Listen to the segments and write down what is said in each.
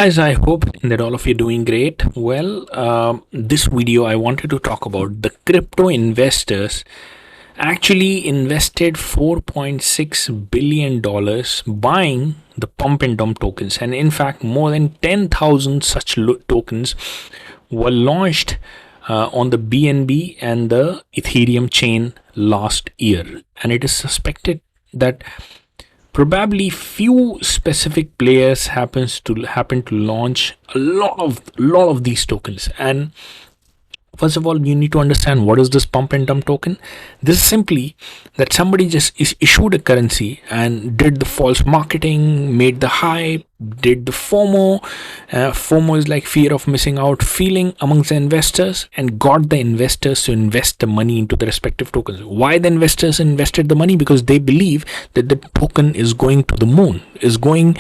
Guys, I hope that all of you are doing great. This video I wanted to talk about the crypto investors actually invested $4.6 billion buying the pump and dump tokens, and in fact, more than 10,000 such tokens were launched on the BNB and the Ethereum chain last year, and it is suspected that probably few specific players happen to launch a lot of these tokens. And first of all, you need to understand what is this pump and dump token. This is simply that somebody just issued a currency and did the false marketing, made the hype, did the FOMO. FOMO is like fear of missing out feeling amongst the investors, and got the investors to invest the money into the respective tokens. Why the investors invested the money? Because they believe that the token is going to the moon, is going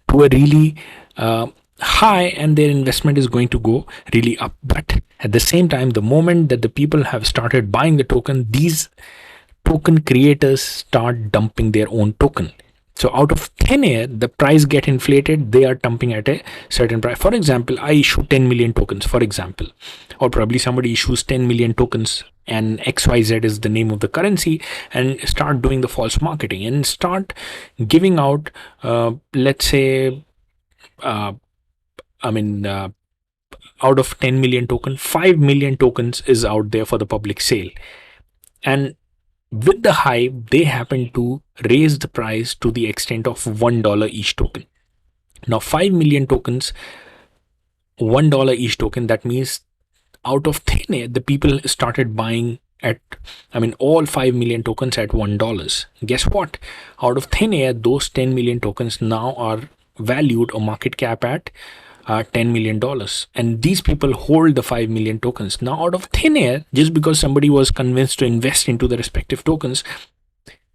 to a really high, and their investment is going to go really up. But at the same time, the moment that the people have started buying the token, these token creators start dumping their own token. So out of thin air, the price get inflated. They are dumping at a certain price. For example, I issue 10 million tokens, for example, or probably somebody issues 10 million tokens, and XYZ is the name of the currency, and start doing the false marketing and start giving out, let's say, uh, I mean, out of 10 million tokens, 5 million tokens is out there for the public sale. And with the hype, they happen to raise the price to the extent of $1 each token. Now, 5 million tokens, $1 each token, that means out of thin air, the people started buying at, all 5 million tokens at $1. Guess what? Out of thin air, those 10 million tokens now are valued or market cap at $10 million, and these people hold the 5 million tokens. Now, out of thin air, just because somebody was convinced to invest into the respective tokens,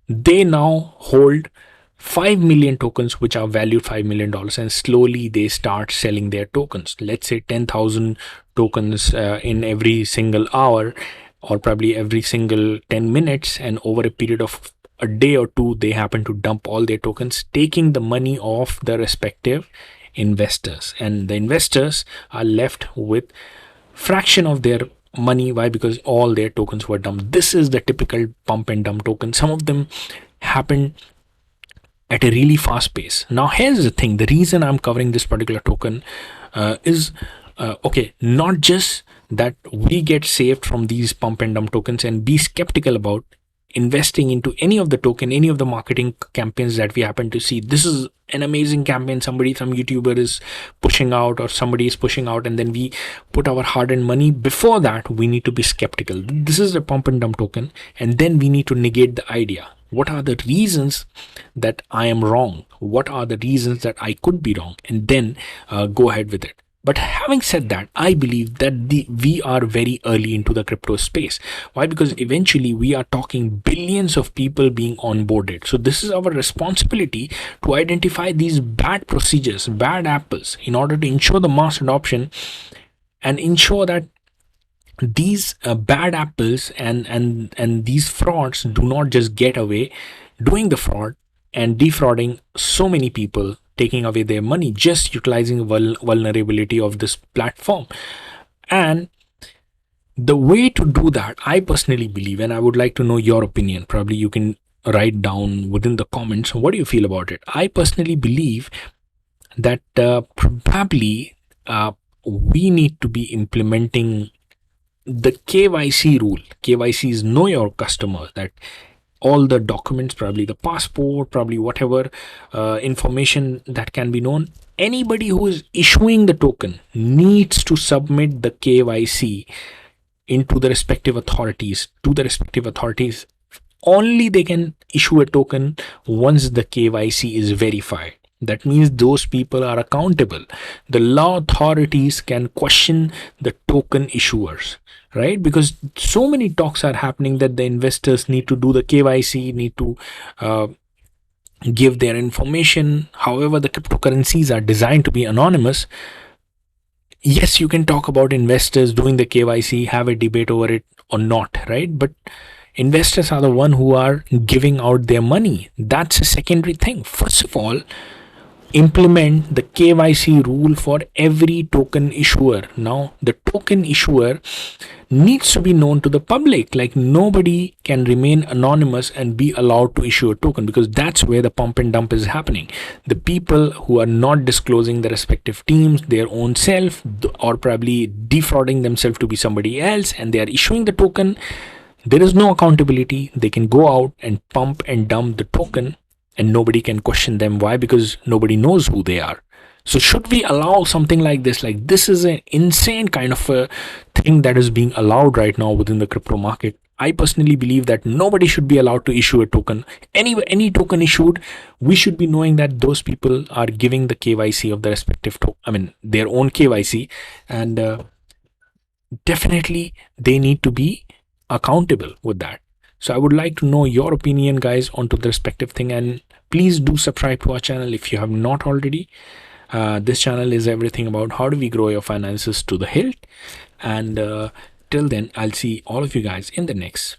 they now hold 5 million tokens which are valued $5 million, and slowly they start selling their tokens. Let's say 10,000 tokens in every single hour, or probably every single 10 minutes, and over a period of a day or two, they happen to dump all their tokens, taking the money of the respective investors, and the investors are left with fraction of their money. Why? Because all their tokens were dumped. This is the typical pump and dump token. Some of them happen at a really fast pace. Now, here's the thing: the reason I'm covering this particular token is okay, not just that we get saved from these pump and dump tokens, and be skeptical about investing into any of the token, any of the marketing campaigns that we happen to see. This is an amazing campaign, somebody, some YouTuber is pushing out, or somebody is pushing out, and then we put our hard-earned money. Before that, we need to be skeptical. This is the pump and dump token, and then we need to negate the idea. What are the reasons that I am wrong? What are the reasons that I could be wrong? And then go ahead with it. But having said that, I believe that we are very early into the crypto space. Why? Because eventually we are talking billions of people being onboarded. So this is our responsibility to identify these bad procedures, bad apples, in order to ensure the mass adoption, and ensure that these bad apples and these frauds do not just get away doing the fraud and defrauding so many people, taking away their money, just utilizing vulnerability of this platform. And the way to do that, I personally believe, and I would like to know your opinion. Probably you can write down within the comments, what do you feel about it? I personally believe that probably we need to be implementing the KYC rule. KYC is know your customer, that all the documents, probably the passport, probably whatever information that can be known, anybody who is issuing the token needs to submit the KYC into the respective authorities, to the respective authorities. Only they can issue a token once the KYC is verified. That means those people are accountable. The law authorities can question the token issuers, right? Because so many talks are happening that the investors need to do the KYC, need to give their information. However, the cryptocurrencies are designed to be anonymous. Yes, you can talk about investors doing the KYC, have a debate over it or not, right? But investors are the one who are giving out their money. That's a secondary thing. First of all, implement the KYC rule for every token issuer. Now, the token issuer needs to be known to the public. Like, nobody can remain anonymous and be allowed to issue a token, because that's where the pump and dump is happening. The people who are not disclosing the respective teams, their own self, or probably defrauding themselves to be somebody else, and they are issuing the token, there is no accountability. They can go out and pump and dump the token, and nobody can question them. Why? Because nobody knows who they are. So should we allow something like this? Like, this is an insane kind of a thing that is being allowed right now within the crypto market. I personally believe that nobody should be allowed to issue a token. Any token issued, we should be knowing that those people are giving the KYC of the respective their own KYC, and definitely they need to be accountable with that. So I would like to know your opinion, guys, onto the respective thing, and please do subscribe to our channel if you have not already. This channel is everything about how do we grow your finances to the hilt. And till then, I'll see all of you guys in the next